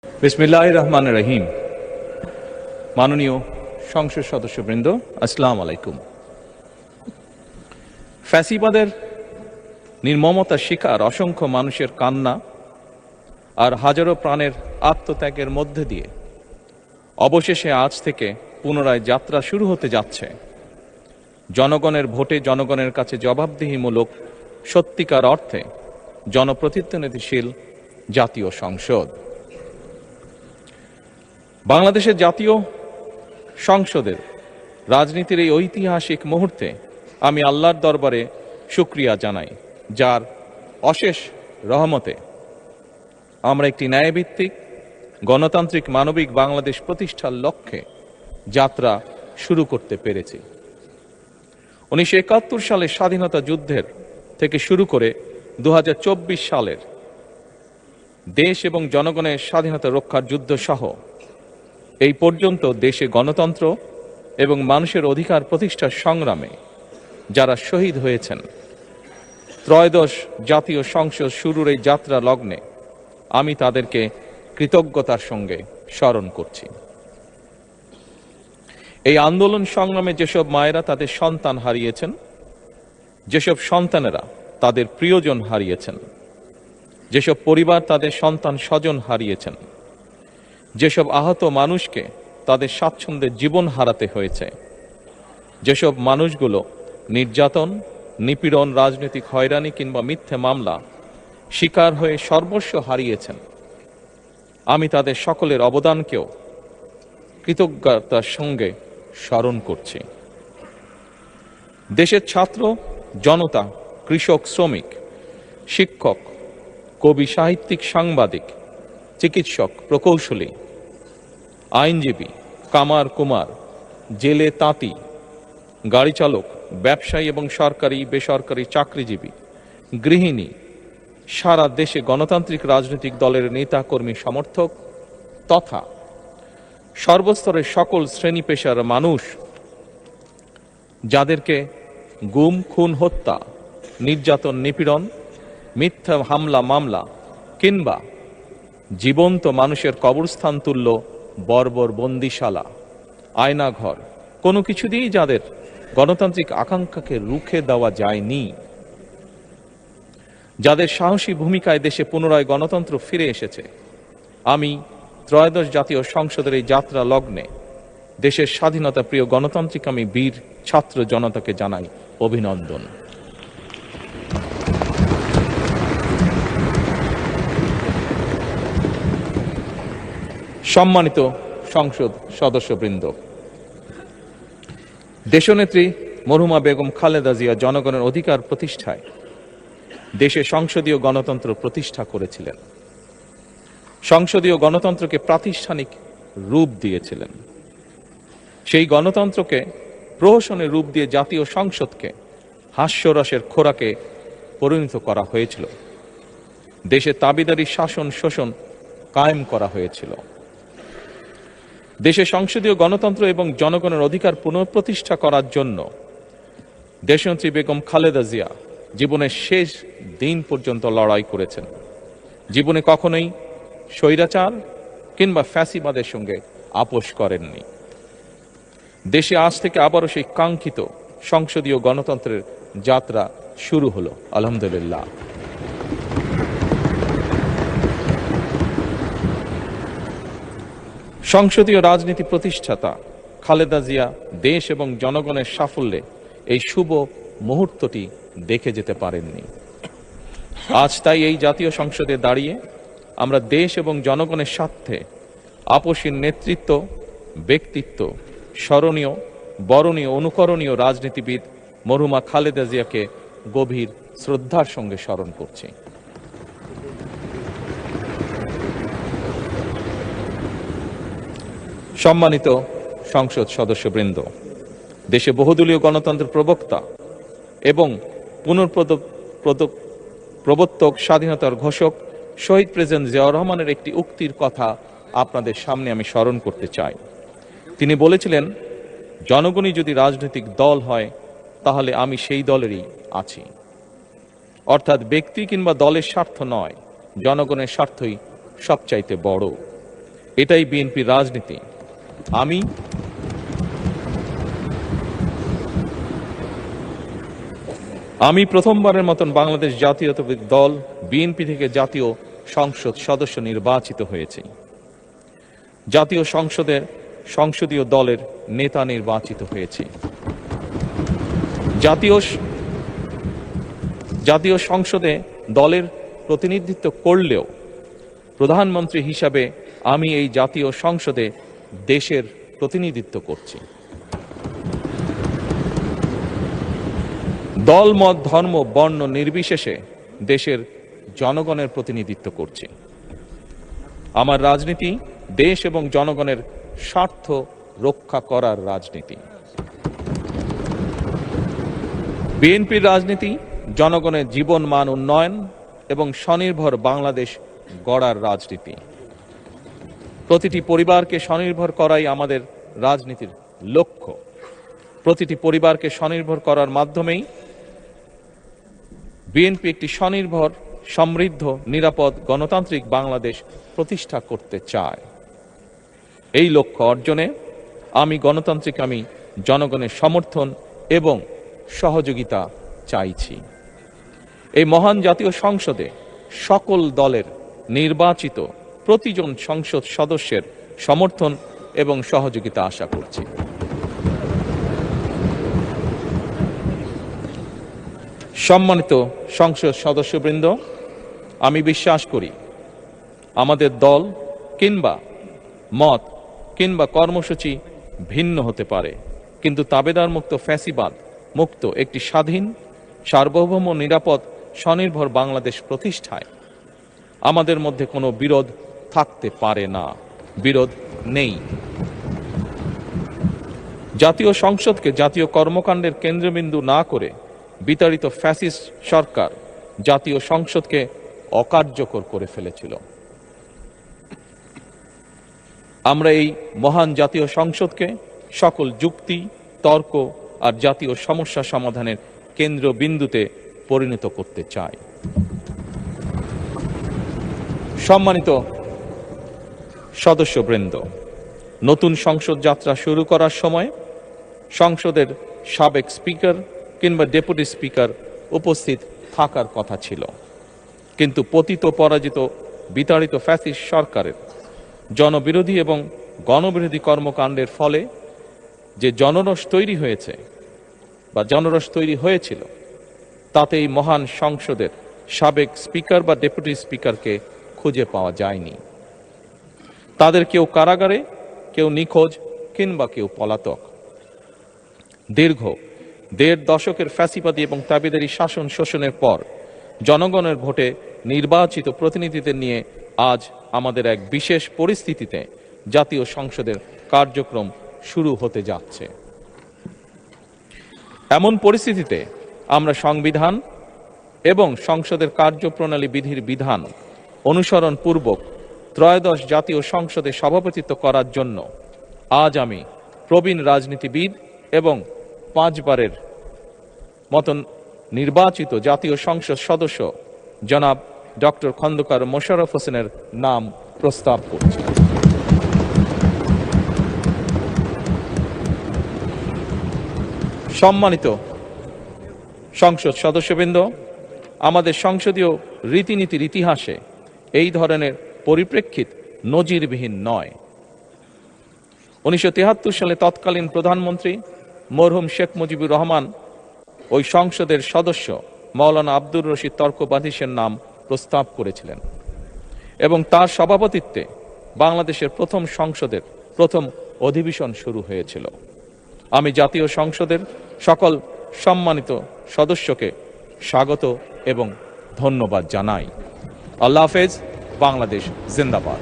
বিসমিল্লাহির রহমানির রহিম। মাননীয় সংসদ সদস্যবৃন্দ, আসসালামু আলাইকুম। ফ্যাসিবাদের নির্মমতার শিকার অসংখ্য মানুষের কান্না আর হাজারো প্রাণের আত্মত্যাগের মধ্যে দিয়ে অবশেষে আজ থেকে পুনরায় যাত্রা শুরু হতে যাচ্ছে জনগণের ভোটে জনগণের কাছে জবাবদিহিমূলক সত্যিকার অর্থে জনপ্রতিনিধিশীল জাতীয় সংসদ। বাংলাদেশের জাতীয় সংসদের রাজনীতির এই ঐতিহাসিক মুহূর্তে আমি আল্লাহর দরবারে শুকরিয়া জানাই, যার অশেষ রহমতে আমরা একটি ন্যায়ভিত্তিক গণতান্ত্রিক মানবিক বাংলাদেশ প্রতিষ্ঠার লক্ষ্যে যাত্রা শুরু করতে পেরেছি। 1971 সালের স্বাধীনতা যুদ্ধের থেকে শুরু করে 2024 সালের দেশ এবং জনগণের স্বাধীনতা রক্ষার যুদ্ধ সহ এই পর্যন্ত দেশে গণতন্ত্র এবং মানুষের অধিকার প্রতিষ্ঠার সংগ্রামে যারা শহীদ হয়েছেন, ত্রয়োদশ জাতীয় সংসদ শুরুর এই যাত্রা লগ্নে আমি তাদেরকে কৃতজ্ঞতার সঙ্গে স্মরণ করছি। এই আন্দোলন সংগ্রামে যেসব মায়েরা তাদের সন্তান হারিয়েছেন, যেসব সন্তানেরা তাদের প্রিয়জন হারিয়েছেন, যেসব পরিবার তাদের সন্তান স্বজন হারিয়েছেন, যেসব আহত মানুষকে তাদের স্বাচ্ছন্দ্যের জীবন হারাতে হয়েছে, যেসব মানুষগুলো নির্যাতন, নিপীড়ন, রাজনৈতিক হয়রানি কিংবা মিথ্যে মামলা শিকার হয়ে সর্বস্ব হারিয়েছেন, আমি তাদের সকলের অবদানকেও কৃতজ্ঞতার সঙ্গে স্মরণ করছি। দেশের ছাত্র জনতা, কৃষক, শ্রমিক, শিক্ষক, কবি, সাহিত্যিক, সাংবাদিক, চিকিৎসক, প্রকৌশলী, আইনজীবী, কামার কুমার, জেলে তাঁতি, গাড়ি চালক, ব্যবসায়ী এবং সরকারি বেসরকারি চাকরিজীবী, গৃহিণী, সারা দেশে গণতান্ত্রিক রাজনৈতিক দলের নেতা কর্মী সমর্থক তথা সর্বস্তরের সকল শ্রেণী পেশার মানুষ যাদেরকে গুম, খুন, হত্যা, নির্যাতন, নিপীড়ন, মিথ্যা হামলা মামলা কিংবা জীবন্ত মানুষের কবরস্থান তুল্য বর্বর বন্দিশালা, আয়নাঘর, কোনো কিছু দিয়েই যাদের গণতান্ত্রিক আকাঙ্ক্ষাকে রুখে দেওয়া যায়নি, যাদের সাহসী ভূমিকায় দেশে পুনরায় গণতন্ত্র ফিরে এসেছে, আমি ত্রয়োদশ জাতীয় সংসদের এই যাত্রা লগ্নে দেশের স্বাধীনতা প্রিয় গণতান্ত্রিক আমি বীর ছাত্র জনতাকে জানাই অভিনন্দন। সম্মানিত সংসদ সদস্যবৃন্দ, দেশনেত্রী মরহুমা বেগম খালেদা জিয়া জনগণের অধিকার প্রতিষ্ঠায় দেশে সংসদীয় গণতন্ত্র প্রতিষ্ঠা করেছিলেন, সংসদীয় গণতন্ত্রকে প্রাতিষ্ঠানিক রূপ দিয়েছিলেন। সেই গণতন্ত্রকে প্রহসনের রূপ দিয়ে জাতীয় সংসদকে হাস্যরসের খোরাকে পরিণত করা হয়েছিল। দেশে তাবিদারি শাসন শোষণ কায়েম করা হয়েছিল। দেশে সংসদীয় গণতন্ত্র এবং জনগণের অধিকার পুনঃপ্রতিষ্ঠা করার জন্য দেশনেত্রী বেগম খালেদা জিয়া জীবনের শেষ দিন পর্যন্ত লড়াই করেছেন। জীবনে কখনোই স্বৈরাচার কিংবা ফ্যাসিবাদের সঙ্গে আপোষ করেননি। দেশে আজ থেকে আবারও সেই কাঙ্ক্ষিত সংসদীয় গণতন্ত্রের যাত্রা শুরু হলো, আলহামদুলিল্লাহ। সংসদীয় রাজনীতি প্রতিষ্ঠাতা খালেদা জিয়া দেশ এবং জনগণের সাফল্যে এই শুভ মুহূর্তটি দেখে যেতে পারেননি। আজ তাই এই জাতীয় সংসদে দাঁড়িয়ে আমরা দেশ এবং জনগণের স্বার্থে আপসীর নেতৃত্ব, ব্যক্তিত্ব, স্মরণীয়, বরণীয়, অনুকরণীয় রাজনীতিবিদ মরহুমা খালেদা জিয়াকে গভীর শ্রদ্ধার সঙ্গে স্মরণ করছি। সম্মানিত সংসদ সদস্যবৃন্দ, দেশে বহুদলীয় গণতন্ত্রের প্রবক্তা এবং প্রবর্তক, স্বাধীনতার ঘোষক শহীদ প্রেসিডেন্ট জিয়াউর রহমানের একটি উক্তির কথা আপনাদের সামনে আমি স্মরণ করতে চাই। তিনি বলেছিলেন, জনগণই যদি রাজনৈতিক দল হয় তাহলে আমি সেই দলেরই আছি। অর্থাৎ ব্যক্তি কিংবা দলের স্বার্থ নয়, জনগণের স্বার্থই সবচাইতে বড়। এটাই বিএনপির রাজনীতি। আমি প্রথমবারের মতন বাংলাদেশ জাতীয়তাবাদী দল বিএনপি থেকে জাতীয় সংসদ সদস্য নির্বাচিত হয়েছে। জাতীয় সংসদের সংসদীয় দলের নেতা নির্বাচিত হয়েছে। জাতীয় সংসদে দলের প্রতিনিধিত্ব করলেও প্রধানমন্ত্রী হিসাবে আমি এই জাতীয় সংসদে দেশের প্রতিনিধিত্ব করছি। দল, মত, ধর্ম, বর্ণ নির্বিশেষে দেশের জনগণের প্রতিনিধিত্ব করছি। আমার রাজনীতি দেশ এবং জনগণের স্বার্থ রক্ষা করার রাজনীতি। বিএনপির রাজনীতি জনগণের জীবন মান উন্নয়ন এবং স্বনির্ভর বাংলাদেশ গড়ার রাজনীতি। প্রতিটি পরিবারকে স্বনির্ভর করাই আমাদের রাজনীতির লক্ষ্য। প্রতিটি পরিবারকে স্বনির্ভর করার মাধ্যমেই বিএনপি একটি স্বনির্ভর, সমৃদ্ধ, নিরাপদ, গণতান্ত্রিক বাংলাদেশ প্রতিষ্ঠা করতে চায়। এই লক্ষ্য অর্জনে আমি জনগণের সমর্থন এবং সহযোগিতা চাইছি। এই মহান জাতীয় সংসদে সকল দলের নির্বাচিত প্রতিজন সংসদ সদস্যের সমর্থন এবং সহযোগিতা আশা করছি। সম্মানিত সংসদ সদস্যবৃন্দ, আমি বিশ্বাস করি আমাদের দল কিংবা মত কিংবা কর্মসূচি ভিন্ন হতে পারে, কিন্তু তাবেদার মুক্ত, ফ্যাসিবাদ মুক্ত একটি স্বাধীন, সার্বভৌম, নিরাপদ, স্বনির্ভর বাংলাদেশ প্রতিষ্ঠায় আমাদের মধ্যে কোনো বিরোধ থাকতে পারে না, বিরোধ নেই। জাতীয় সংসদকে জাতীয় কর্মকাণ্ডের কেন্দ্রবিন্দু না করে বিতাড়িত ফ্যাসিস্ট সরকার জাতীয় সংসদকে অকার্যকর করে ফেলেছিল। আমরা এই মহান জাতীয় সংসদকে সকল যুক্তি, তর্ক আর জাতীয় সমস্যা সমাধানের কেন্দ্রবিন্দুতে পরিণত করতে চাই। সম্মানিত সদস্যবৃন্দ, নতুন সংসদ যাত্রা শুরু করার সময় সংসদের সাবেক স্পিকার কিংবা ডেপুটি স্পিকার উপস্থিত থাকার কথা ছিল, কিন্তু পতিত, পরাজিত, বিতাড়িত ফ্যাসিস্ট সরকারের জনবিরোধী এবং গণবিরোধী কর্মকাণ্ডের ফলে যে জনরোষ তৈরি হয়েছিল তাতে এই মহান সংসদের সাবেক স্পিকার বা ডেপুটি স্পিকারকে খুঁজে পাওয়া যায়নি। তাদের কেউ কারাগারে, কেউ নিখোঁজ কিংবা কেউ পলাতক। দীর্ঘ ১.৫ দশকের ফ্যাসিবাদী এবং তাবেদারি শাসন শোষণের পর জনগণের ভোটে নির্বাচিত প্রতিনিধিদের নিয়ে আজ আমাদের এক বিশেষ পরিস্থিতিতে জাতীয় সংসদের কার্যক্রম শুরু হতে যাচ্ছে। এমন পরিস্থিতিতে আমরা সংবিধান এবং সংসদের কার্যপ্রণালী বিধির বিধান অনুসরণ পূর্বক ত্রয়োদশ জাতীয় সংসদে সভাপতিত্ব করার জন্য আজ আমি প্রবীণ রাজনীতিবিদ এবং 5 বারের মতন নির্বাচিত জাতীয় সংসদ সদস্য জনাব ডক্টর খন্দকার মোশাররফ হোসেনের নাম প্রস্তাব করছি। সম্মানিত সংসদ সদস্যবৃন্দ, আমাদের সংসদীয় রীতিনীতির ইতিহাসে এই ধরনের পরিপ্রেক্ষিত নজিরবিহীন নয়। 1973 সালে তৎকালীন প্রধানমন্ত্রী মরহুম শেখ মুজিবুর রহমান ওই সংসদের সদস্য মাওলানা আব্দুর রশিদ তর্কবাদীশের নাম প্রস্তাব করেছিলেন এবং তার সভাপতিত্বে বাংলাদেশের প্রথম সংসদের প্রথম অধিবেশন শুরু হয়েছিল। আমি জাতীয় সংসদের সকল সম্মানিত সদস্যকে স্বাগত এবং ধন্যবাদ জানাই। আল্লাহ হাফেজ। বাংলাদেশ জিন্দাবাদ।